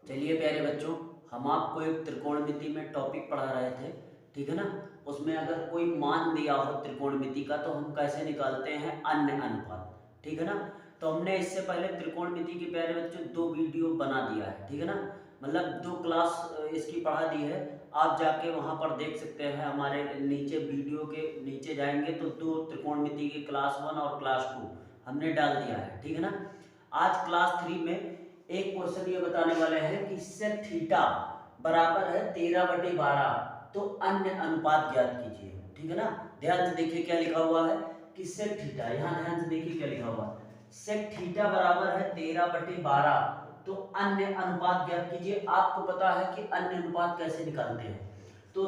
चलिए प्यारे बच्चों, हम आपको एक त्रिकोणमिति में टॉपिक पढ़ा रहे थे, ठीक है ना। उसमें अगर कोई मान दिया हो त्रिकोणमिति का तो हम कैसे निकालते हैं अन्य अनुपात, ठीक है ना। तो हमने इससे पहले त्रिकोणमिति के प्यारे बच्चों 2 वीडियो बना दिया है, ठीक है ना। मतलब 2 क्लास इसकी पढ़ा दी है। आप जाके वहाँ पर देख सकते हैं, हमारे नीचे वीडियो के नीचे जाएंगे तो 2 त्रिकोणमिति की क्लास 1 और क्लास 2 हमने डाल दिया है, ठीक है ना। आज क्लास 3 में एक क्वेश्चन ये बताने वाले हैं कि सेक थीटा बराबर है 13/12, तो अन्य अनुपात ज्ञात कीजिए, ठीक है ना। ध्यान से देखिए क्या लिखा हुआ है कि सेक थीटा, यहाँ ध्यान से देखिए क्या लिखा हुआ है। सेक थीटा बराबर है 13/12, तो अन्य अनुपात ज्ञात कीजिए। आपको पता है कि अन्य अनुपात कैसे निकालते हैं। तो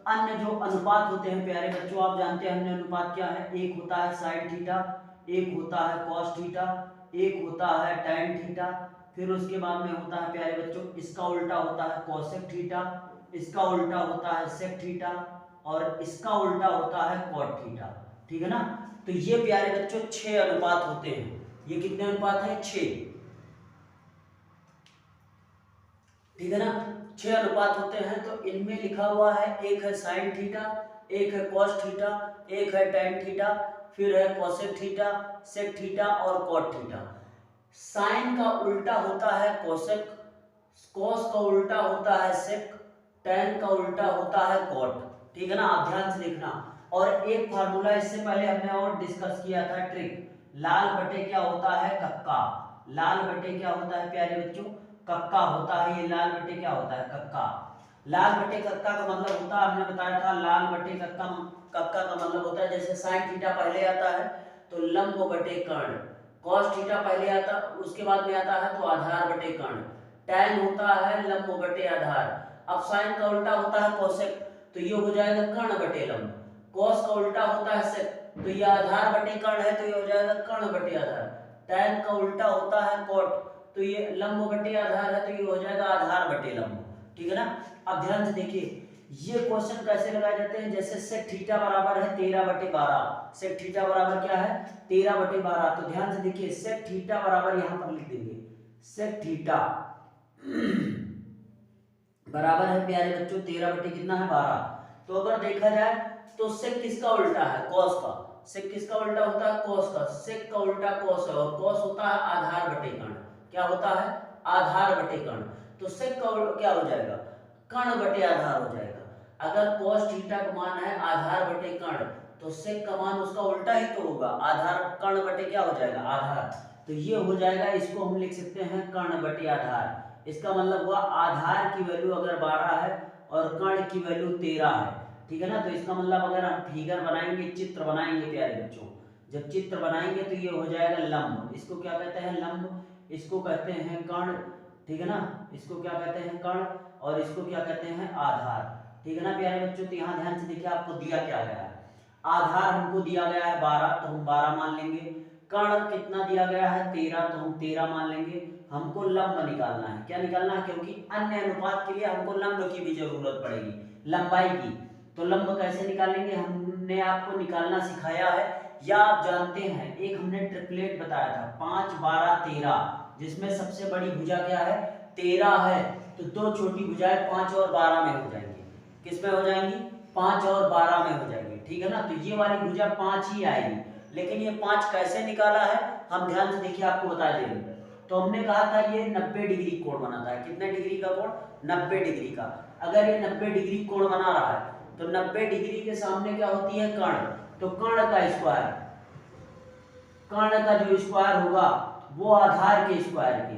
अन्य जो अनुपात होते हैं प्यारे बच्चों, आप जानते हैं अन्य अनुपात क्या है। एक होता है साइन थीटा, एक होता है कॉस थीटा, एक होता है टैन थीटा, फिर उसके बाद में होता है प्यारे बच्चों इसका उल्टा होता है कोसेक थीटा, इसका उल्टा होता है सेक थीटा, और इसका उल्टा होता है कॉट थीटा, ठीक है ना। तो ये प्यारे बच्चों 6 अनुपात होते हैं। ये कितने अनुपात है? 6, ठीक है ना। 6 अनुपात होते हैं। तो इनमें लिखा हुआ है, एक है साइन थीटा, एक है कॉस थीटा, एक है टैन थीटा, फिर है कोसेक थीटा, सेक थीटा और कॉट थीटा। साइन का उल्टा होता है कोसेक, कॉस का उल्टा होता है सेक, टैन का उल्टा होता है कॉट, ठीक है ना। आप ध्यान से देखना। और एक फार्मूला इससे पहले हमने और डिस्कस किया था, ट्रिक, लाल बटे क्या होता है? कक्का। लाल बटे क्या होता है प्यारे बच्चों? कक्का होता है। ये लाल बटे क्या होता है? कक्का। लाल बटे कक्का का मतलब होता है, हमने बताया था लाल बटे कक्का, कक्का का मतलब होता है जैसे साइन थीटा पहले आता है तो लंब बटे कर्ण, कॉस थीटा पहले आता, उसके बाद में आता है तो आधार बटे कर्ण, टैन होता है लंब बटे आधार। अब साइन का उल्टा होता है कोसेक, तो ये हो जाएगा कर्ण बटे लंब। कॉस का उल्टा होता है सेक, तो ये आधार बटे कर्ण है, तो ये हो जाएगा कर्ण बटे आधार। टैन का उल्टा होता है कॉट, तो ये लंब बटे आधार है, तो ये हो जाएगा आधार बटे लंब, ठीक है ना। अब ध्यान से देखिए ये क्वेश्चन कैसे लगाए जाते हैं। जैसे सेक थीटा बराबर है 13/12, सेक थीटा बराबर क्या है? 13/12। तो ध्यान से देखिए सेक थीटा बराबर यहां पर लिख देंगे, सेक थीटा बराबर है प्यारे बच्चों 13 बटे कितना है? 12। तो अगर देखा जाए तो सेक किसका उल्टा है? कॉस का। सेक किसका उल्टा होता है? कॉस का। सेक का उल्टा कॉस है, और कॉस होता है आधार बटे कर्ण। क्या होता है? आधार बटे कर्ण। तो सेक का क्या हो जाएगा? कर्ण बटे आधार हो जाएगा। अगर कॉस थीटा का मान है आधार बटे कर्ण, तो सेक का मान उसका उल्टा ही तो होगा, आधार कर्ण बटे क्या हो जाएगा? आधार। तो ये हो जाएगा, इसको हम लिख सकते हैं कर्ण बटे आधार। इसका मतलब हुआ आधार की वैल्यू अगर 12 है और कर्ण की वैल्यू 13 है, ठीक है ना। तो इसका मतलब अगर हम फिगर बनाएंगे, चित्र बनाएंगे प्यारे बच्चों, जब चित्र बनाएंगे तो ये हो जाएगा लंब। इसको क्या कहते हैं? लंब। इसको कहते हैं कर्ण, ठीक है ना। इसको क्या कहते हैं? कर्ण। और इसको क्या कहते हैं? आधार, ठीक है ना प्यारे बच्चों। तो यहाँ ध्यान से देखिए आपको दिया क्या गया है। आधार हमको दिया गया है 12, तो हम 12 मान लेंगे। कर्ण कितना दिया गया है? 13, तो हम 13 मान लेंगे। हमको लंब निकालना है। क्या निकालना है? क्योंकि अन्य अनुपात के लिए हमको लंब की भी जरूरत पड़ेगी, लंबाई की। तो लंब कैसे निकालेंगे? हमने आपको निकालना सिखाया है, या आप जानते हैं, एक हमने ट्रिपलेट बताया था 5, 12, 13, जिसमें सबसे बड़ी भुजा क्या है? 13 है। तो 2 छोटी भुजाएं 5 और 12 में हो जाएंगी। किस में हो जाएंगी? 5 और 12 में हो जाएंगी, ठीक है ना। तो ये वाली भुजा 5 ही आएगी। लेकिन ये 5 कैसे निकाला है हम ध्यान से देखिए, आपको बता देंगे। तो हमने कहा था ये 90 डिग्री कोण बनाता है। कितने डिग्री का कोण? 90 डिग्री का। अगर ये 90 डिग्री कोण बना रहा है तो 90 डिग्री के सामने क्या होती है? कर्ण। तो कर्ण का स्क्वायर, कर्ण का जो स्क्वायर होगा वो आधार के स्क्वायर के,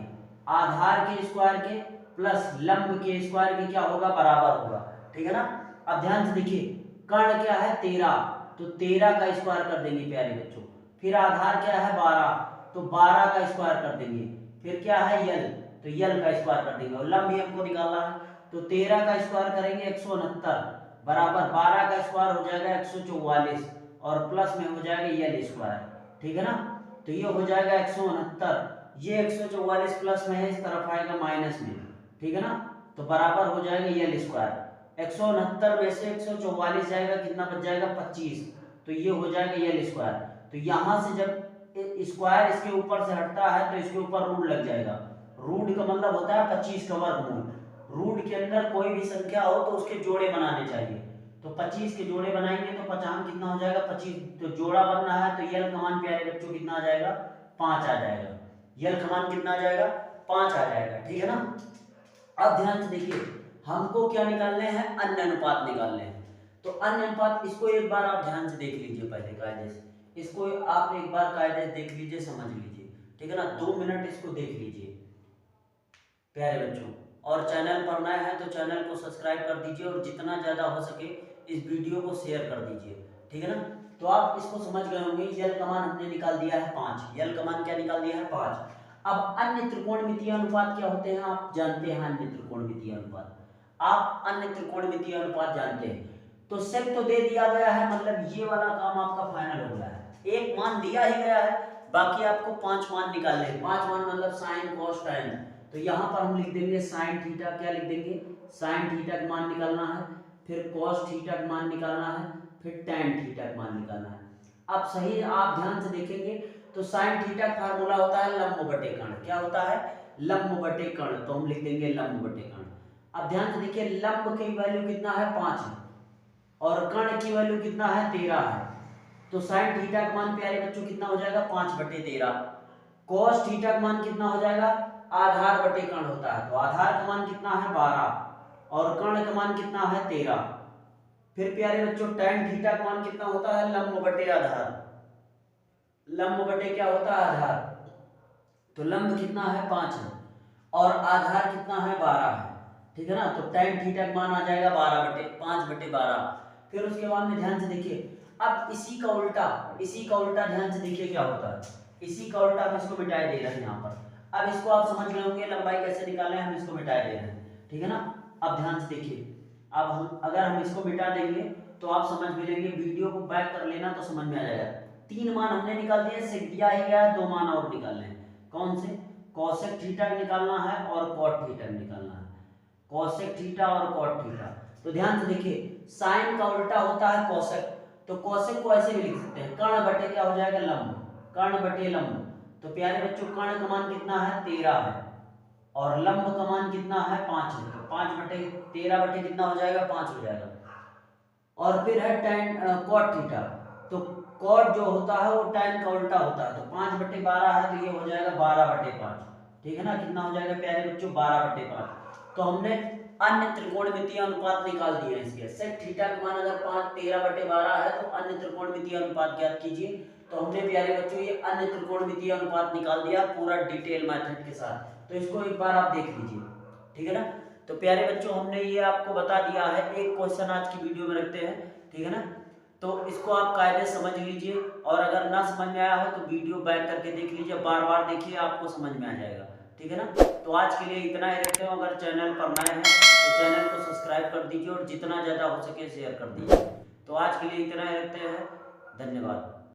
आधार के स्क्वायर के प्लस लंब के स्क्वायर के क्या होगा? बराबर होगा, ठीक है ना। अब ध्यान से देखिए कर्ण क्या है? 13, तो 13 का स्क्वायर कर देंगे प्यारे बच्चों। फिर आधार क्या है? 12, तो 12 का स्क्वायर कर देंगे। फिर क्या है? यल, तो यल का स्क्वायर कर देंगे। और लंब भी हमको निकालना है, तो 13 का स्क्वायर करेंगे 169 बराबर 12 का स्क्वायर हो जाएगा 144, और प्लस में हो जाएगा यल स्क्वायर, ठीक है ना। तो ये हो जाएगा 169, ये 144 प्लस में है, इस तरफ आएगा माइनस में, ठीक है ना। तो बराबर हो जाएगा यल स्क्वायर। 169 में से 144 जाएगा, कितना बच जाएगा? 25, तो ये हो जाएगा यल स्क्वायर। तो यहां से जब स्क्वायर इसके ऊपर से हटता है तो इसके ऊपर रूट लग जाएगा, रूट का मतलब होता है 25 का वर्गमूल। रूट के अंदर कोई भी संख्या हो तो उसके जोड़े बनाने चाहिए। तो 25 के जोड़े बनाएंगे तो 50 कितना हो जाएगा 25, तो जोड़ा बनना है तो यल का मान प्यारे बच्चों कितना आ जाएगा 5 आ जाएगा। यल का मान कितना आ जाएगा 5 आ जाएगा, ठीक है ना। अब ध्यान से देखिए हमको क्या निकालने हैं, अन्य अनुपात निकालने हैं। तो अन्य अनुपात इसको एक बार आप ध्यान से देख लीजिए, पहले कायदे से इसको आप एक बार कायदे से देख लीजिए, समझ लीजिए, ठीक है ना। 2 मिनट इसको देख लीजिए प्यारे बच्चों। और चैनल पर नए हैं तो चैनल को सब्सक्राइब कर दीजिए और जितना ज्यादा हो सके इस वीडियो को शेयर कर दीजिए, ठीक है ना। तो आप इसको समझ गए होंगे, यल का मान हमने निकाल दिया है 5, यल का मान क्या निकाल दिया है 5। अब अन्य त्रिकोणमितीय अनुपात क्या होते हैं आप जानते हैं, अन्य त्रिकोणमितीय अनुपात आप अन्य त्रिकोणमितीय अनुपात जानते हैं। तो सेक तो दे दिया गया है, मतलब ये वाला काम आपका फाइनल हो गया है, एक मान दिया ही गया है, बाकी आपको 5 मान निकालने हैं। 5 मान मतलब साइन कॉस टैन। तो यहाँ पर हम लिख देंगे साइन थीटा, क्या लिख देंगे साइन थीटा का मान निकालना है, फिर कॉस थीटा का मान निकालना है, फिर टैन थीटा का मान निकालना है। अब सही आप ध्यान से देखेंगे तो साइन थीटा का फार्मूला होता है लंब बटे कर्ण, क्या होता है लंब बटे कर्ण, तो हम लिख देंगे लंब बटे कर्ण। अब ध्यान से देखिए लंब की वैल्यू कितना है 5 है और कर्ण की वैल्यू कितना है 13 है। तो साइन थीटा का मान प्यारे बच्चों कितना हो जाएगा 5/13। कॉस थीटा का मान कितना हो जाएगा आधार बटे कर्ण होता है, तो आधार का मान कितना है 12 और कर्ण का मान कितना है 13। फिर प्यारे बच्चों tan थीटा का मान कितना होता है लंब बटे आधार, लंब बटे क्या होता है आधार। तो लंब कितना है 5 है और आधार कितना है 12 है, ठीक है ना। तो tan थीटा का मान आ जाएगा 5/12। फिर उसके बाद में ध्यान से देखिए अब इसी का उल्टा ध्यान से देखिए क्या होता है, इसी का उल्टा हम इसको मिटाए दे रहे हैं यहाँ पर। अब इसको आप समझ गए होंगे लंबाई कैसे निकालें, हम इसको मिटाए दे रहे हैं, ठीक है ना। अब ध्यान से देखिए अब हम अगर हम इसको मिटा देंगे तो आप समझ भी लेंगे, वीडियो को बैक कर लेना तो समझ में आ जाएगा। 3 मान हमने निकाल दिए, सेक दिया ही गया, 2 मान और निकालने हैं, कौन से कोसेक थीटा निकालना है और कॉट थीटा निकालना है, कोसेक थीटा और कॉट थीटा। तो ध्यान से देखिए साइन का उल्टा होता है कोसेक, तो कोसेक को ऐसे भी लिख सकते हैं कर्ण बटे क्या हो जाएगा लंब, कर्ण बटे लंब। तो प्यारे बच्चों कर्ण का मान कितना है 13 है और लंब का मान कितना है 5 है, तो 5/13 बटे कितना हो जाएगा 5 हो जाएगा। और फिर है tan कॉट थीटा, तो कॉट जो होता है वो tan का उल्टा होता है, तो 5/12 है तो ये हो जाएगा 12/5, ठीक है ना। कितना हो जाएगा प्यारे बच्चों 12/5। तो हमने अन्य त्रिकोणमितीय अनुपात निकाल दिए हैं इसके। सेक थीटा का मान अगर 13/12 है तो अन्य त्रिकोणमितीय अनुपात ज्ञात कीजिए। तो हमने प्यारे बच्चों ये अन्य त्रिकोणमितीय अनुपात निकाल दिया पूरा डिटेल मेथड के साथ, तो इसको एक बार आप देख लीजिए, ठीक है ना। तो प्यारे बच्चों हमने ये आपको बता दिया है, एक क्वेश्चन आज की वीडियो में रखते हैं, ठीक है ना। तो इसको आप कायदे समझ लीजिए और अगर ना समझ में आया हो तो वीडियो बैक करके देख लीजिए, बार बार देखिए आपको समझ में आ जाएगा, ठीक है ना। तो आज के लिए इतना ही रखते हो, अगर चैनल पर नए हैं तो चैनल को सब्सक्राइब कर दीजिए और जितना ज़्यादा हो सके शेयर कर दीजिए। तो आज के लिए इतना ही रखते हैं, धन्यवाद।